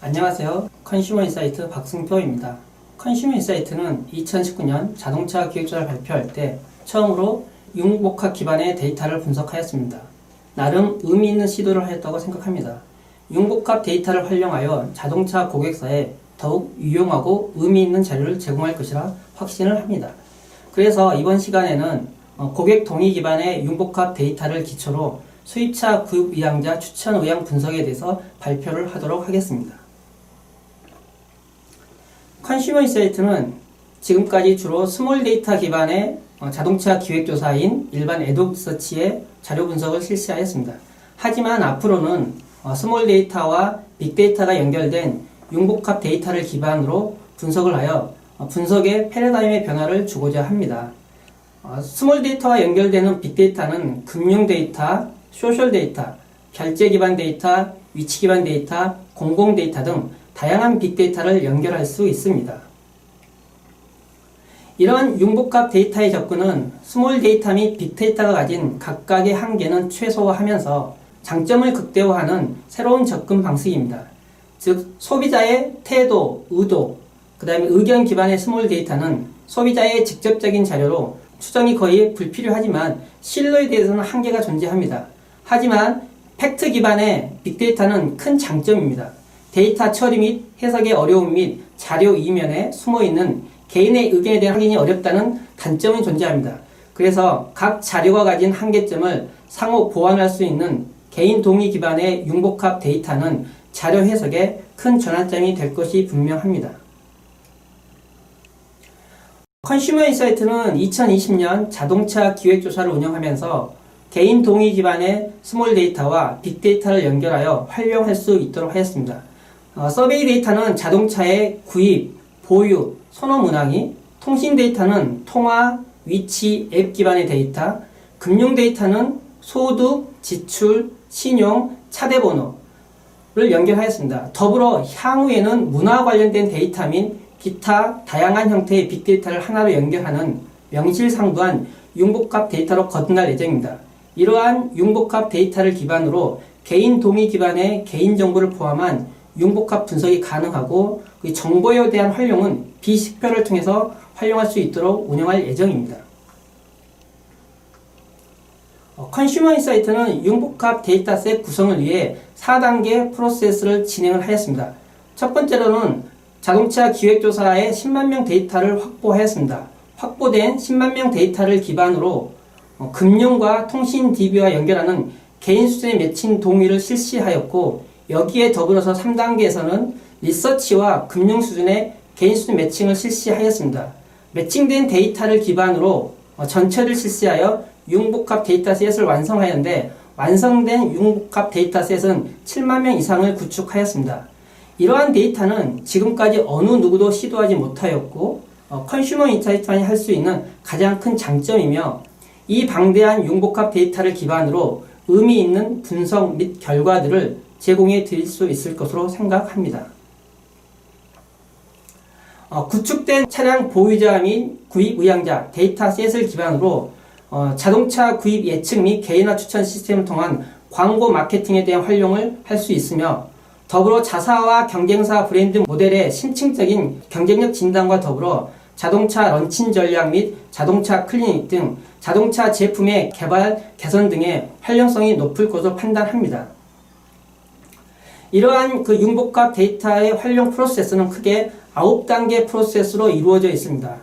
안녕하세요. 컨슈머 인사이트 박승표입니다. 컨슈머 인사이트는 2019년 자동차 기획조사를 발표할 때 처음으로 융복합 기반의 데이터를 분석하였습니다. 나름 의미 있는 시도를 하였다고 생각합니다. 융복합 데이터를 활용하여 자동차 고객사에 더욱 유용하고 의미 있는 자료를 제공할 것이라 확신을 합니다. 그래서 이번 시간에는 고객 동의 기반의 융복합 데이터를 기초로 수입차 구입 의향자 추천 의향 분석에 대해서 발표를 하도록 하겠습니다. 컨슈머 인사이트는 지금까지 주로 스몰 데이터 기반의 자동차 기획조사인 일반 애독서치의 자료 분석을 실시하였습니다. 하지만 앞으로는 스몰 데이터와 빅데이터가 연결된 융복합 데이터를 기반으로 분석을 하여 분석의 패러다임의 변화를 주고자 합니다. 스몰 데이터와 연결되는 빅데이터는 금융 데이터, 소셜 데이터, 결제 기반 데이터, 위치 기반 데이터, 공공 데이터 등 다양한 빅데이터를 연결할 수 있습니다. 이런 융복합 데이터의 접근은 스몰 데이터 및 빅데이터가 가진 각각의 한계는 최소화하면서 장점을 극대화하는 새로운 접근 방식입니다. 즉, 소비자의 태도, 의도, 그 다음에 의견 기반의 스몰 데이터는 소비자의 직접적인 자료로 추정이 거의 불필요하지만 신뢰에 대해서는 한계가 존재합니다. 하지만 팩트 기반의 빅데이터는 큰 장점입니다. 데이터 처리 및 해석의 어려움 및 자료 이면에 숨어있는 개인의 의견에 대한 확인이 어렵다는 단점이 존재합니다. 그래서 각 자료가 가진 한계점을 상호 보완할 수 있는 개인 동의 기반의 융복합 데이터는 자료 해석에 큰 전환점이 될 것이 분명합니다. 컨슈머 인사이트는 2020년 자동차 기획조사를 운영하면서 개인 동의 기반의 스몰 데이터와 빅데이터를 연결하여 활용할 수 있도록 하였습니다. 서베이 데이터는 자동차의 구입, 보유, 선호 문항이, 통신 데이터는 통화, 위치, 앱 기반의 데이터, 금융 데이터는 소득, 지출, 신용, 차대번호를 연결하였습니다. 더불어 향후에는 문화 관련된 데이터 및 기타 다양한 형태의 빅데이터를 하나로 연결하는 명실상부한 융복합 데이터로 거듭날 예정입니다. 이러한 융복합 데이터를 기반으로 개인 동의 기반의 개인정보를 포함한 융복합 분석이 가능하고 그 정보에 대한 활용은 비식별을 통해서 활용할 수 있도록 운영할 예정입니다. 컨슈머 인사이트는 융복합 데이터셋 구성을 위해 4단계 프로세스를 진행을 하였습니다. 첫 번째로는 자동차 기획조사의 10만 명 데이터를 확보하였습니다. 확보된 10만 명 데이터를 기반으로 금융과 통신 DB와 연결하는 개인 수준의 매칭 동의를 실시하였고, 여기에 더불어서 3단계에서는 리서치와 금융 수준의 개인 수준 매칭을 실시하였습니다. 매칭된 데이터를 기반으로 전처를 실시하여 융복합 데이터셋을 완성하였는데, 완성된 융복합 데이터셋은 7만 명 이상을 구축하였습니다. 이러한 데이터는 지금까지 어느 누구도 시도하지 못하였고, 컨슈머 인사이트만이 할 수 있는 가장 큰 장점이며, 이 방대한 융복합 데이터를 기반으로 의미 있는 분석 및 결과들을 제공해 드릴 수 있을 것으로 생각합니다. 구축된 차량 보유자 및 구입 의향자 데이터셋을 기반으로 자동차 구입 예측 및 개인화 추천 시스템을 통한 광고 마케팅에 대한 활용을 할 수 있으며, 더불어 자사와 경쟁사 브랜드 모델의 심층적인 경쟁력 진단과 더불어 자동차 런칭 전략 및 자동차 클리닉 등 자동차 제품의 개발, 개선 등의 활용성이 높을 것으로 판단합니다. 이러한 융복합 데이터의 활용 프로세스는 크게 9단계 프로세스로 이루어져 있습니다.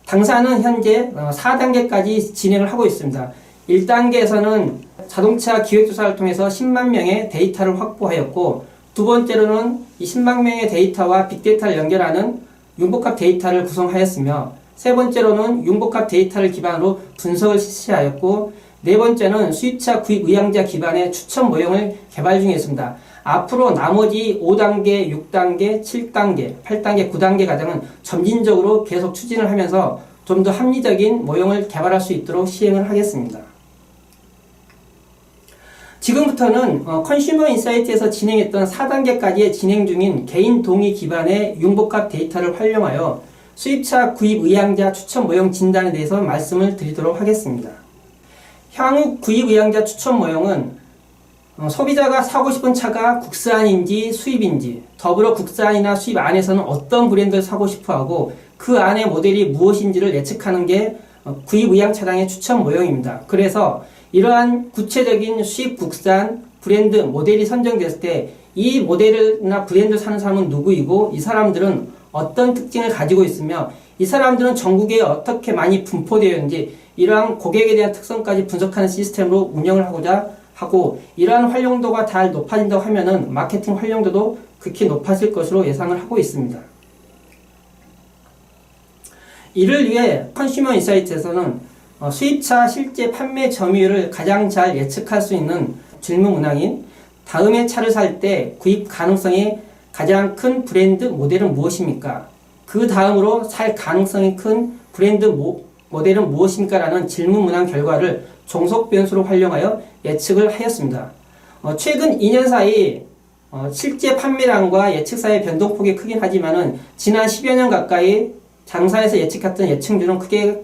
당사는 현재 4단계까지 진행을 하고 있습니다. 1단계에서는 자동차 기획조사를 통해서 10만 명의 데이터를 확보하였고, 두 번째로는 이 10만 명의 데이터와 빅데이터를 연결하는 융복합 데이터를 구성하였으며, 세 번째로는 융복합 데이터를 기반으로 분석을 실시하였고, 네 번째는 수입차 구입 의향자 기반의 추천 모형을 개발 중에 있습니다. 앞으로 나머지 5단계, 6단계, 7단계, 8단계, 9단계 과정은 점진적으로 계속 추진을 하면서 좀 더 합리적인 모형을 개발할 수 있도록 시행을 하겠습니다. 지금부터는 컨슈머 인사이트에서 진행했던 4단계까지의 진행 중인 개인 동의 기반의 융복합 데이터를 활용하여 수입차 구입 의향자 추천 모형 진단에 대해서 말씀을 드리도록 하겠습니다. 향후 구입 의향자 추천 모형은 소비자가 사고 싶은 차가 국산인지 수입인지, 더불어 국산이나 수입 안에서는 어떤 브랜드를 사고 싶어하고 그 안에 모델이 무엇인지를 예측하는 게 구입 의향 차량의 추천 모형입니다. 그래서 이러한 구체적인 수입 국산 브랜드 모델이 선정됐을 때 이 모델이나 브랜드를 사는 사람은 누구이고 이 사람들은 어떤 특징을 가지고 있으며 이 사람들은 전국에 어떻게 많이 분포되어 있는지 이러한 고객에 대한 특성까지 분석하는 시스템으로 운영을 하고자 하고 이러한 활용도가 잘 높아진다고 하면은 마케팅 활용도도 극히 높아질 것으로 예상을 하고 있습니다. 이를 위해 컨슈머 인사이트에서는 수입차 실제 판매 점유율을 가장 잘 예측할 수 있는 질문 문항인 다음에 차를 살 때 구입 가능성이 가장 큰 브랜드 모델은 무엇입니까? 그 다음으로 살 가능성이 큰 브랜드 모델은 무엇입니까? 라는 질문 문항 결과를 종속 변수로 활용하여 예측을 하였습니다. 최근 2년 사이 실제 판매량과 예측 사이의 변동폭이 크긴 하지만은 지난 10여 년 가까이 장사에서 예측했던 예측률은 크게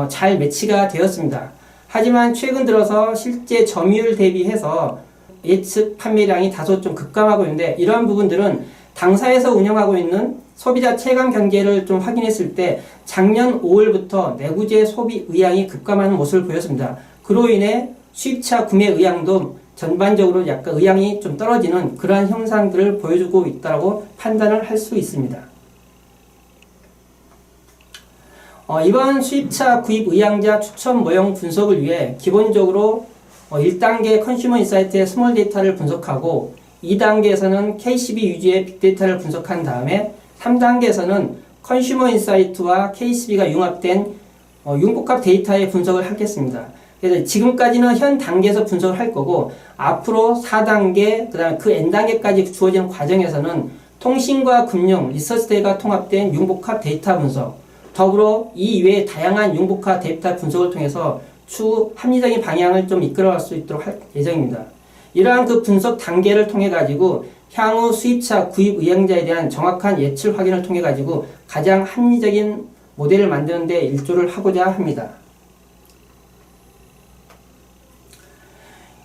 잘 매치가 되었습니다. 하지만 최근 들어서 실제 점유율 대비해서 예측 판매량이 다소 좀 급감하고 있는데 이러한 부분들은 당사에서 운영하고 있는 소비자 체감 경제를 좀 확인했을 때 작년 5월부터 내구재 소비 의향이 급감하는 모습을 보였습니다. 그로 인해 수입차 구매 의향도 전반적으로 약간 의향이 좀 떨어지는 그러한 현상들을 보여주고 있다고 판단을 할 수 있습니다. 이번 수입차 구입 의향자 추천 모형 분석을 위해 기본적으로 1단계 컨슈머 인사이트의 스몰 데이터를 분석하고 2단계에서는 KCB 위주의 빅데이터를 분석한 다음에 3단계에서는 컨슈머 인사이트와 KCB가 융합된 융복합 데이터의 분석을 하겠습니다. 그래서 지금까지는 현 단계에서 분석을 할 거고 앞으로 4단계 그다음에 그 N단계까지 주어지는 과정에서는 통신과 금융, 리서치 데이터가 통합된 융복합 데이터 분석 더불어 이 이외의 다양한 융복합 데이터 분석을 통해서 추후 합리적인 방향을 좀 이끌어갈 수 있도록 할 예정입니다. 이러한 그 분석 단계를 통해 가지고 향후 수입차 구입 의향자에 대한 정확한 예측 확인을 통해 가지고 가장 합리적인 모델을 만드는 데 일조를 하고자 합니다.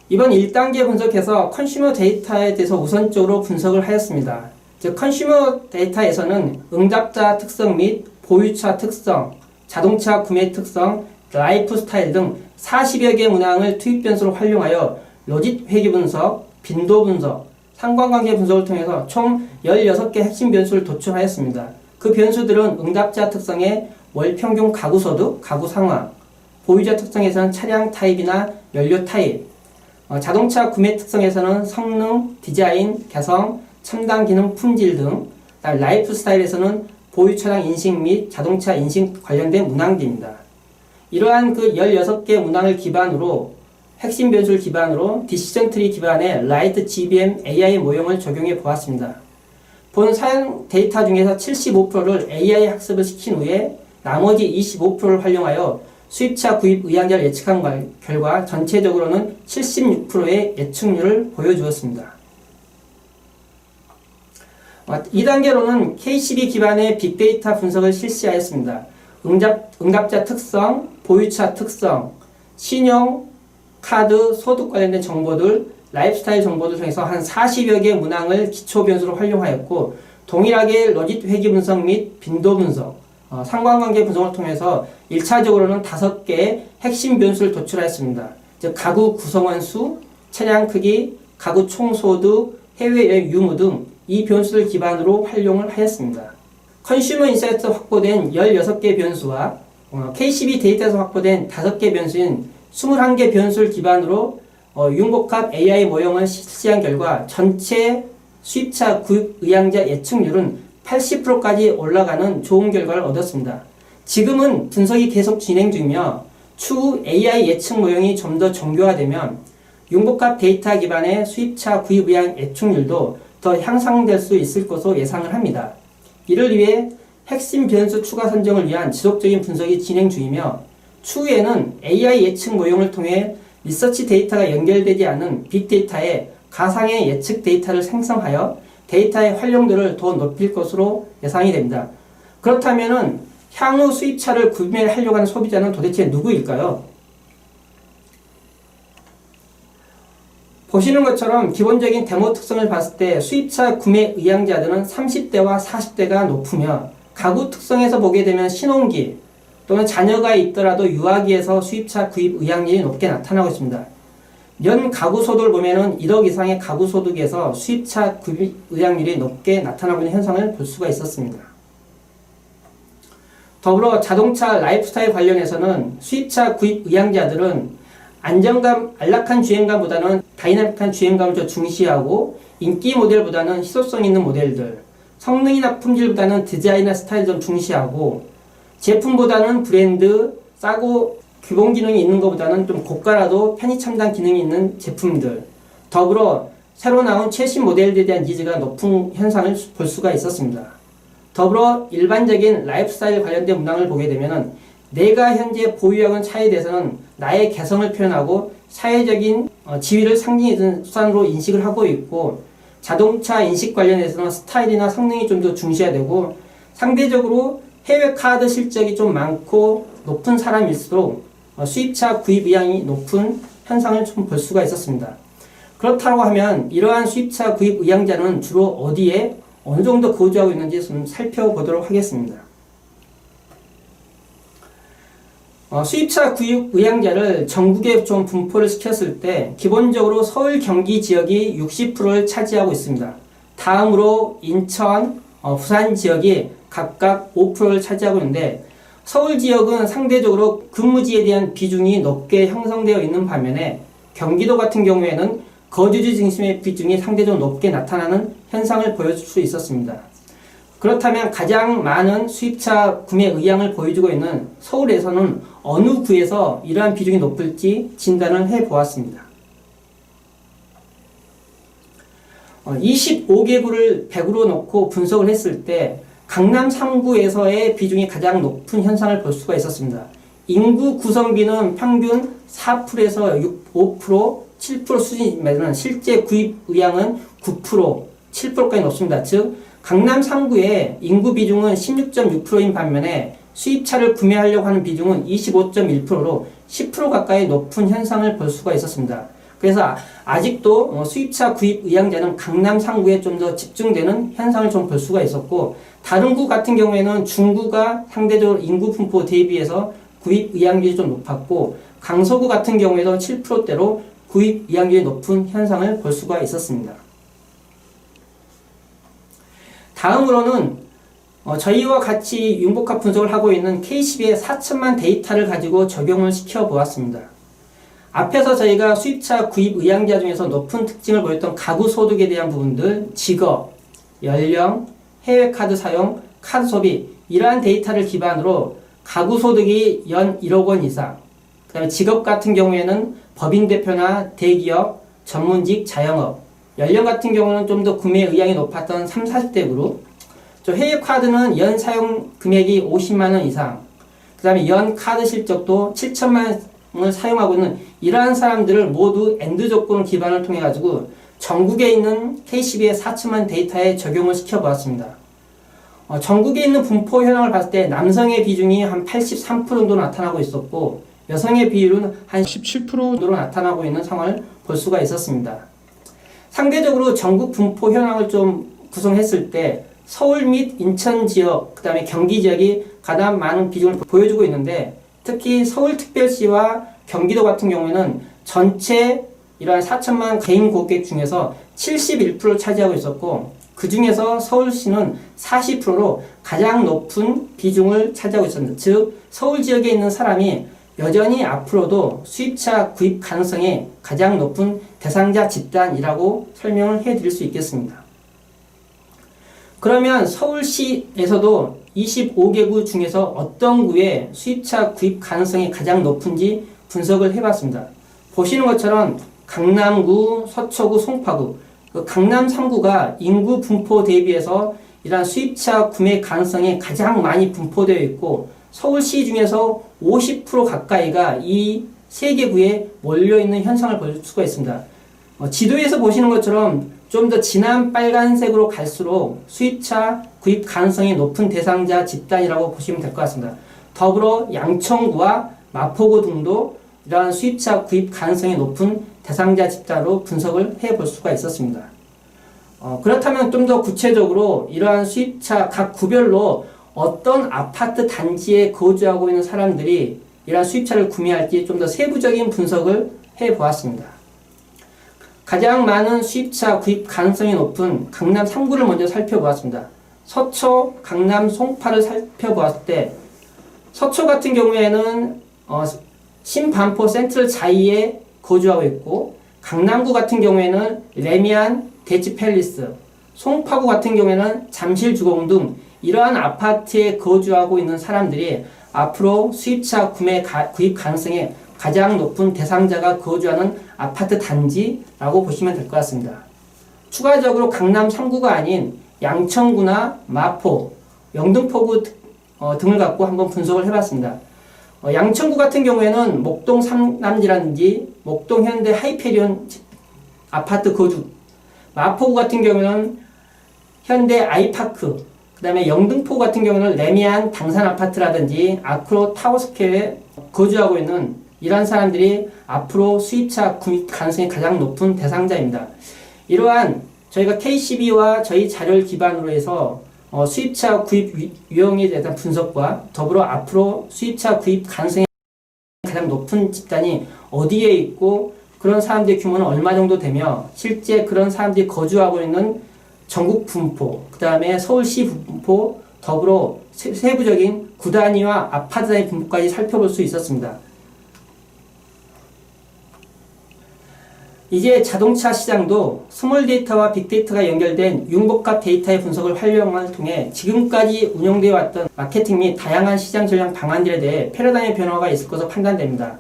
이번 1단계 분석에서 컨슈머 데이터에 대해서 우선적으로 분석을 하였습니다. 즉 컨슈머 데이터에서는 응답자 특성 및 보유차 특성, 자동차 구매 특성, 라이프 스타일 등 40여 개 문항을 투입 변수로 활용하여 로짓 회귀 분석, 빈도 분석, 상관관계 분석을 통해서 총 16개 핵심 변수를 도출하였습니다. 그 변수들은 응답자 특성의 월평균 가구소득, 가구 상황, 보유자 특성에서는 차량 타입이나 연료 타입, 자동차 구매 특성에서는 성능, 디자인, 개성, 첨단 기능 품질 등, 라이프 스타일에서는 보유 차량 인식 및 자동차 인식 관련된 문항들입니다. 이러한 그 16개 문항을 기반으로 핵심 변수를 기반으로 디시전 트리 기반의 라이트 GBM AI 모형을 적용해 보았습니다. 본 사용 데이터 중에서 75%를 AI 학습을 시킨 후에 나머지 25%를 활용하여 수입차 구입 의향자를 예측한 결과 전체적으로는 76%의 예측률을 보여주었습니다. 2단계로는 KCB 기반의 빅데이터 분석을 실시하였습니다. 응답자 특성, 보유차 특성, 신용, 카드, 소득 관련된 정보들, 라이프스타일 정보들 통해서 한 40여 개 문항을 기초 변수로 활용하였고 동일하게 로짓 회귀 분석 및 빈도 분석, 상관관계 분석을 통해서 1차적으로는 5개의 핵심 변수를 도출하였습니다. 즉 가구 구성원 수, 차량 크기, 가구 총소득, 해외여행 유무 등 이 변수를 기반으로 활용을 하였습니다. 컨슈머 인사이트에서 확보된 16개 변수와 KCB 데이터에서 확보된 5개 변수인 21개 변수를 기반으로 융복합 AI 모형을 실시한 결과 전체 수입차 구입 의향자 예측률은 80%까지 올라가는 좋은 결과를 얻었습니다. 지금은 분석이 계속 진행 중이며 추후 AI 예측 모형이 좀 더 정교화되면 융복합 데이터 기반의 수입차 구입 의향 예측률도 더 향상될 수 있을 것으로 예상을 합니다. 이를 위해 핵심 변수 추가 선정을 위한 지속적인 분석이 진행 중이며 추후에는 AI 예측 모형을 통해 리서치 데이터가 연결되지 않은 빅데이터의 가상의 예측 데이터를 생성하여 데이터의 활용도를 더 높일 것으로 예상이 됩니다. 그렇다면 향후 수입차를 구매하려고 하는 소비자는 도대체 누구일까요? 보시는 것처럼 기본적인 데모 특성을 봤을 때 수입차 구매 의향자들은 30대와 40대가 높으며 가구 특성에서 보게 되면 신혼기 또는 자녀가 있더라도 유아기에서 수입차 구입 의향률이 높게 나타나고 있습니다. 연 가구 소득을 보면은 1억 이상의 가구 소득에서 수입차 구입 의향률이 높게 나타나고 있는 현상을 볼 수가 있었습니다. 더불어 자동차 라이프스타일 관련해서는 수입차 구입 의향자들은 안정감, 안락한 주행감보다는 다이나믹한 주행감을 더 중시하고 인기 모델보다는 희소성 있는 모델들, 성능이나 품질보다는 디자인이나 스타일을 좀 중시하고 제품보다는 브랜드, 싸고 기본 기능이 있는 것보다는 좀 고가라도 편의 첨단 기능이 있는 제품들, 더불어 새로 나온 최신 모델들에 대한 니즈가 높은 현상을 볼 수가 있었습니다. 더불어 일반적인 라이프스타일 관련된 문항을 보게 되면은 내가 현재 보유하고 있는 차에 대해서는 나의 개성을 표현하고 사회적인 지위를 상징해주는 수단으로 인식을 하고 있고 자동차 인식 관련해서는 스타일이나 성능이 좀 더 중시해야 되고 상대적으로 해외 카드 실적이 좀 많고 높은 사람일수록 수입차 구입 의향이 높은 현상을 좀 볼 수가 있었습니다. 그렇다고 하면 이러한 수입차 구입 의향자는 주로 어디에 어느 정도 거주하고 있는지 좀 살펴보도록 하겠습니다. 수입차 구입 의향자를 전국에 좀 분포를 시켰을 때 기본적으로 서울 경기 지역이 60%를 차지하고 있습니다. 다음으로 인천, 부산 지역이 각각 5%를 차지하고 있는데 서울 지역은 상대적으로 근무지에 대한 비중이 높게 형성되어 있는 반면에 경기도 같은 경우에는 거주지 중심의 비중이 상대적으로 높게 나타나는 현상을 보여줄 수 있었습니다. 그렇다면 가장 많은 수입차 구매 의향을 보여주고 있는 서울에서는 어느 구에서 이러한 비중이 높을지 진단을 해보았습니다. 25개구를 100으로 놓고 분석을 했을 때 강남 3구에서의 비중이 가장 높은 현상을 볼 수가 있었습니다. 인구 구성비는 평균 4%에서 5%, 7% 수준이면 실제 구입 의향은 9%, 7%까지 높습니다. 즉 강남 3구의 인구 비중은 16.6%인 반면에 수입차를 구매하려고 하는 비중은 25.1%로 10% 가까이 높은 현상을 볼 수가 있었습니다. 그래서 아직도 수입차 구입 의향자는 강남 3구에 좀 더 집중되는 현상을 좀 볼 수가 있었고 다른 구 같은 경우에는 중구가 상대적으로 인구 분포 대비해서 구입 의향률이 좀 높았고 강서구 같은 경우에도 7%대로 구입 의향률이 높은 현상을 볼 수가 있었습니다. 다음으로는 저희와 같이 융복합 분석을 하고 있는 K12의 4천만 데이터를 가지고 적용을 시켜 보았습니다. 앞에서 저희가 수입차 구입 의향자 중에서 높은 특징을 보였던 가구 소득에 대한 부분들, 직업, 연령, 해외 카드 사용, 카드 소비 이러한 데이터를 기반으로 가구 소득이 연 1억 원 이상, 그 다음에 직업 같은 경우에는 법인 대표나 대기업, 전문직, 자영업, 연령 같은 경우는 좀 더 구매 의향이 높았던 30, 40대 그룹, 해외 카드는 연 사용 금액이 50만 원 이상, 그 다음에 연 카드 실적도 7천만 원을 사용하고 있는 이러한 사람들을 모두 엔드 조건을 기반을 통해 가지고 전국에 있는 K12의 4천만 데이터에 적용을 시켜보았습니다. 전국에 있는 분포 현황을 봤을 때 남성의 비중이 한 83% 정도 나타나고 있었고 여성의 비율은 한 17% 정도로 나타나고 있는 상황을 볼 수가 있었습니다. 상대적으로 전국 분포 현황을 좀 구성했을 때 서울 및 인천 지역, 그 다음에 경기 지역이 가장 많은 비중을 보여주고 있는데 특히 서울특별시와 경기도 같은 경우에는 전체 이러한 4천만 개인 고객 중에서 71%를 차지하고 있었고 그 중에서 서울시는 40%로 가장 높은 비중을 차지하고 있었습니다. 즉 서울 지역에 있는 사람이 여전히 앞으로도 수입차 구입 가능성이 가장 높은 대상자 집단이라고 설명을 해드릴 수 있겠습니다. 그러면 서울시에서도 25개구 중에서 어떤 구에 수입차 구입 가능성이 가장 높은지 분석을 해봤습니다. 보시는 것처럼 강남구, 서초구, 송파구, 강남 3구가 인구 분포 대비해서 이러한 수입차 구매 가능성이 가장 많이 분포되어 있고 서울시 중에서 50% 가까이가 이 세 개 구에 몰려있는 현상을 볼 수가 있습니다. 지도에서 보시는 것처럼 좀 더 진한 빨간색으로 갈수록 수입차 구입 가능성이 높은 대상자 집단이라고 보시면 될 것 같습니다. 더불어 양천구와 마포구 등도 이러한 수입차 구입 가능성이 높은 대상자 집단으로 분석을 해볼 수가 있었습니다. 그렇다면 좀 더 구체적으로 이러한 수입차 각 구별로 어떤 아파트 단지에 거주하고 있는 사람들이 이러한 수입차를 구매할지 좀 더 세부적인 분석을 해보았습니다. 가장 많은 수입차 구입 가능성이 높은 강남 3구를 먼저 살펴보았습니다. 서초, 강남, 송파를 살펴보았을 때 서초 같은 경우에는 신반포 센트럴 자이에 거주하고 있고, 강남구 같은 경우에는 레미안, 대치팰리스, 송파구 같은 경우에는 잠실주공 등 이러한 아파트에 거주하고 있는 사람들이 앞으로 수입차 구입 가능성이 가장 높은 대상자가 거주하는 아파트 단지라고 보시면 될 것 같습니다. 추가적으로 강남 3구가 아닌 양천구나 마포, 영등포구 등을 갖고 한번 분석을 해봤습니다. 양천구 같은 경우에는 목동 삼남지라든지 목동 현대 하이페리온 아파트 거주, 마포구 같은 경우에는 현대 아이파크, 그 다음에 영등포 같은 경우는 레미안 당산 아파트라든지 아크로 타워스퀘어에 거주하고 있는 이러한 사람들이 앞으로 수입차 구입 가능성이 가장 높은 대상자입니다. 이러한 저희가 KCB와 저희 자료를 기반으로 해서 수입차 구입 유형에 대한 분석과 더불어 앞으로 수입차 구입 가능성이 가장 높은 집단이 어디에 있고 그런 사람들의 규모는 얼마 정도 되며 실제 그런 사람들이 거주하고 있는 전국 분포, 그 다음에 서울시 분포, 더불어 세부적인 구 단위와 아파트 단위 분포까지 살펴볼 수 있었습니다. 이제 자동차 시장도 스몰 데이터와 빅데이터가 연결된 융복합 데이터의 분석을 활용을 통해 지금까지 운영되어 왔던 마케팅 및 다양한 시장 전략 방안들에 대해 패러다임의 변화가 있을 것으로 판단됩니다.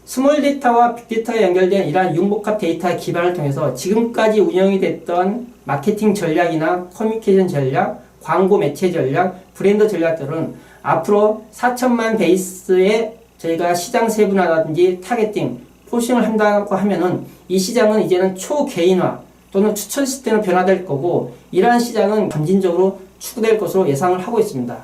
스몰 데이터와 빅데이터가 연결된 이러한 융복합 데이터 기반을 통해서 지금까지 운영이 됐던 마케팅 전략이나 커뮤니케이션 전략, 광고 매체 전략, 브랜드 전략들은 앞으로 4천만 베이스의 저희가 시장 세분화라든지 타겟팅, 포싱을 한다고 하면은 이 시장은 이제는 초개인화 또는 추천 시스템으로 변화될 거고, 이러한 시장은 점진적으로 추구될 것으로 예상을 하고 있습니다.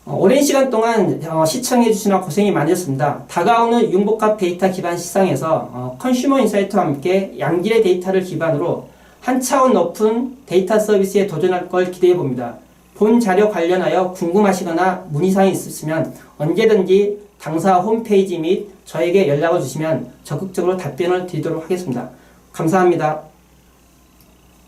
오랜 시간 동안 시청해 주시느라 고생이 많으셨습니다. 다가오는 융복합 데이터 기반 시장에서 컨슈머 인사이트와 함께 양질의 데이터를 기반으로 한 차원 높은 데이터 서비스에 도전할 걸 기대해 봅니다. 본 자료 관련하여 궁금하시거나 문의사항이 있으시면 언제든지 당사 홈페이지 및 저에게 연락을 주시면 적극적으로 답변을 드리도록 하겠습니다. 감사합니다.